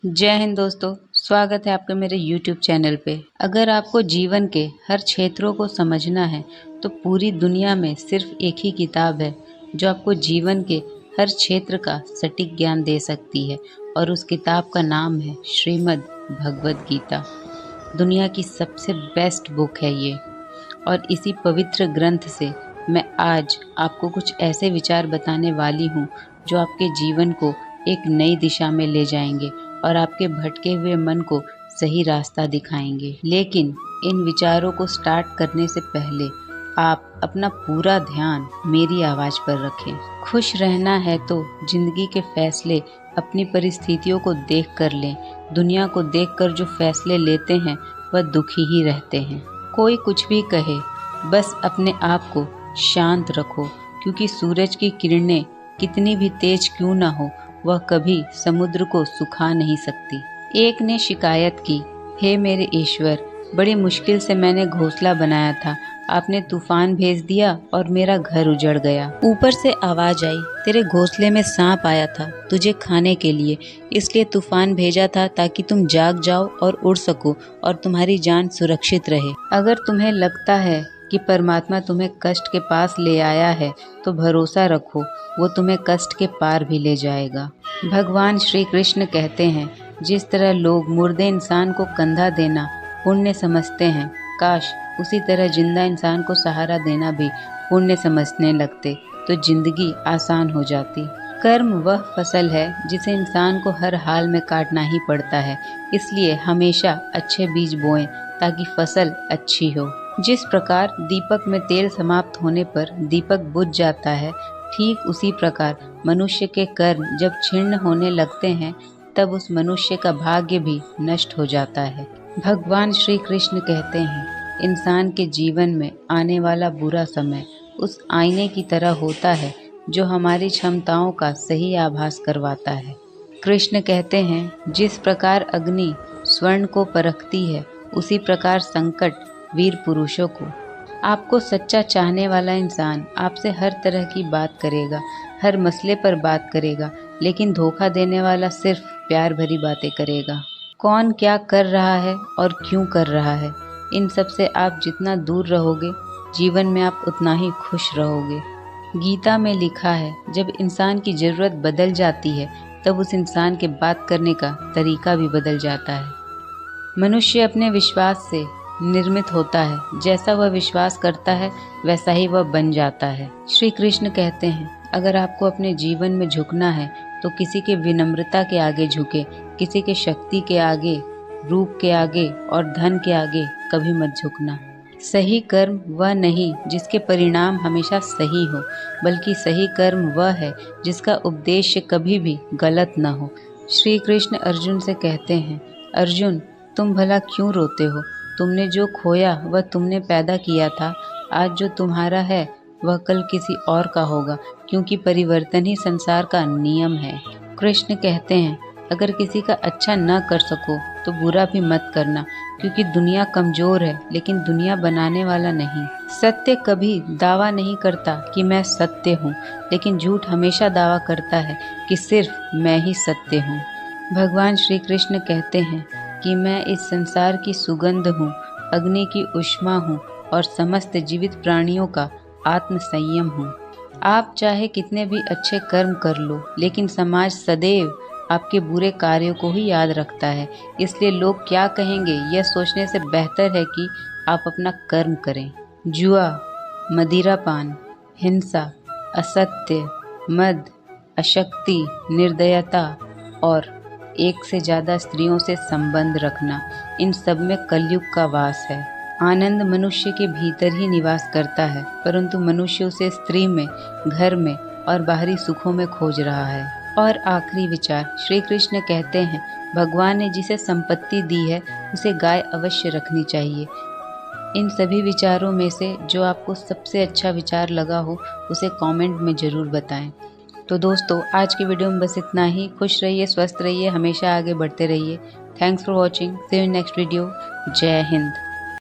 जय हिंद दोस्तों, स्वागत है आपका मेरे YouTube चैनल पे। अगर आपको जीवन के हर क्षेत्रों को समझना है तो पूरी दुनिया में सिर्फ एक ही किताब है जो आपको जीवन के हर क्षेत्र का सटीक ज्ञान दे सकती है और उस किताब का नाम है श्रीमद् भगवद गीता। दुनिया की सबसे बेस्ट बुक है ये और इसी पवित्र ग्रंथ से मैं आज आपको कुछ ऐसे विचार बताने वाली हूँ जो आपके जीवन को एक नई दिशा में ले जाएंगे और आपके भटके हुए मन को सही रास्ता दिखाएंगे। लेकिन इन विचारों को स्टार्ट करने से पहले आप अपना पूरा ध्यान मेरी आवाज़ पर रखें। खुश रहना है तो जिंदगी के फैसले अपनी परिस्थितियों को देख कर लें। दुनिया को देखकर जो फैसले लेते हैं वह दुखी ही रहते हैं। कोई कुछ भी कहे, बस अपने आप को शांत रखो, क्योंकि सूरज की किरणें कितनी भी तेज क्यों ना हो, वह कभी समुद्र को सुखा नहीं सकती। एक ने शिकायत की, हे मेरे ईश्वर, बड़ी मुश्किल से मैंने घोंसला बनाया था, आपने तूफान भेज दिया और मेरा घर उजड़ गया। ऊपर से आवाज आई, तेरे घोंसले में सांप आया था तुझे खाने के लिए, इसलिए तूफान भेजा था ताकि तुम जाग जाओ और उड़ सको और तुम्हारी जान सुरक्षित रहे। अगर तुम्हें लगता है कि परमात्मा तुम्हें कष्ट के पास ले आया है तो भरोसा रखो, वो तुम्हें कष्ट के पार भी ले जाएगा। भगवान श्री कृष्ण कहते हैं, जिस तरह लोग मुर्दे इंसान को कंधा देना पुण्य समझते हैं, काश उसी तरह जिंदा इंसान को सहारा देना भी पुण्य समझने लगते तो जिंदगी आसान हो जाती। कर्म वह फसल है जिसे इंसान को हर हाल में काटना ही पड़ता है, इसलिए हमेशा अच्छे बीज बोएं ताकि फसल अच्छी हो। जिस प्रकार दीपक में तेल समाप्त होने पर दीपक बुझ जाता है, ठीक उसी प्रकार मनुष्य के कर्म जब क्षीण होने लगते हैं तब उस मनुष्य का भाग्य भी नष्ट हो जाता है। भगवान श्री कृष्ण कहते हैं, इंसान के जीवन में आने वाला बुरा समय उस आईने की तरह होता है जो हमारी क्षमताओं का सही आभास करवाता है। कृष्ण कहते हैं, जिस प्रकार अग्नि स्वर्ण को परखती है, उसी प्रकार संकट वीर पुरुषों को। आपको सच्चा चाहने वाला इंसान आपसे हर तरह की बात करेगा, हर मसले पर बात करेगा, लेकिन धोखा देने वाला सिर्फ प्यार भरी बातें करेगा। कौन क्या कर रहा है और क्यों कर रहा है, इन सब से आप जितना दूर रहोगे, जीवन में आप उतना ही खुश रहोगे। गीता में लिखा है, जब इंसान की ज़रूरत बदल जाती है तब उस इंसान के बात करने का तरीका भी बदल जाता है। मनुष्य अपने विश्वास से निर्मित होता है, जैसा वह विश्वास करता है वैसा ही वह बन जाता है। श्री कृष्ण कहते हैं, अगर आपको अपने जीवन में झुकना है तो किसी के विनम्रता के आगे झुके, किसी के शक्ति के आगे, रूप के आगे और धन के आगे कभी मत झुकना। सही कर्म वह नहीं जिसके परिणाम हमेशा सही हो, बल्कि सही कर्म वह है जिसका उद्देश्य कभी भी गलत न हो। श्री कृष्ण अर्जुन से कहते हैं, अर्जुन, तुम भला क्यों रोते हो? तुमने जो खोया वह तुमने पैदा किया था। आज जो तुम्हारा है वह कल किसी और का होगा, क्योंकि परिवर्तन ही संसार का नियम है। कृष्ण कहते हैं, अगर किसी का अच्छा न कर सको तो बुरा भी मत करना, क्योंकि दुनिया कमजोर है लेकिन दुनिया बनाने वाला नहीं। सत्य कभी दावा नहीं करता कि मैं सत्य हूँ, लेकिन झूठ हमेशा दावा करता है कि सिर्फ मैं ही सत्य हूँ। भगवान श्री कृष्ण कहते हैं कि मैं इस संसार की सुगंध हूँ, अग्नि की ऊष्मा हूँ और समस्त जीवित प्राणियों का आत्म संयम हूँ। आप चाहे कितने भी अच्छे कर्म कर लो, लेकिन समाज सदैव आपके बुरे कार्यों को ही याद रखता है, इसलिए लोग क्या कहेंगे यह सोचने से बेहतर है कि आप अपना कर्म करें। जुआ, मदिरापान, हिंसा, असत्य, मद, अशक्ति, निर्दयता और एक से ज़्यादा स्त्रियों से संबंध रखना, इन सब में कलयुग का वास है। आनंद मनुष्य के भीतर ही निवास करता है, परंतु मनुष्य उसे स्त्री में, घर में और बाहरी सुखों में खोज रहा है। और आखिरी विचार, श्री कृष्ण कहते हैं, भगवान ने जिसे संपत्ति दी है उसे गाय अवश्य रखनी चाहिए। इन सभी विचारों में से जो आपको सबसे अच्छा विचार लगा हो उसे कमेंट में ज़रूर बताएं। तो दोस्तों, आज की वीडियो में बस इतना ही। खुश रहिए, स्वस्थ रहिए, हमेशा आगे बढ़ते रहिए। Thanks for watching. See you in next video. जय हिंद।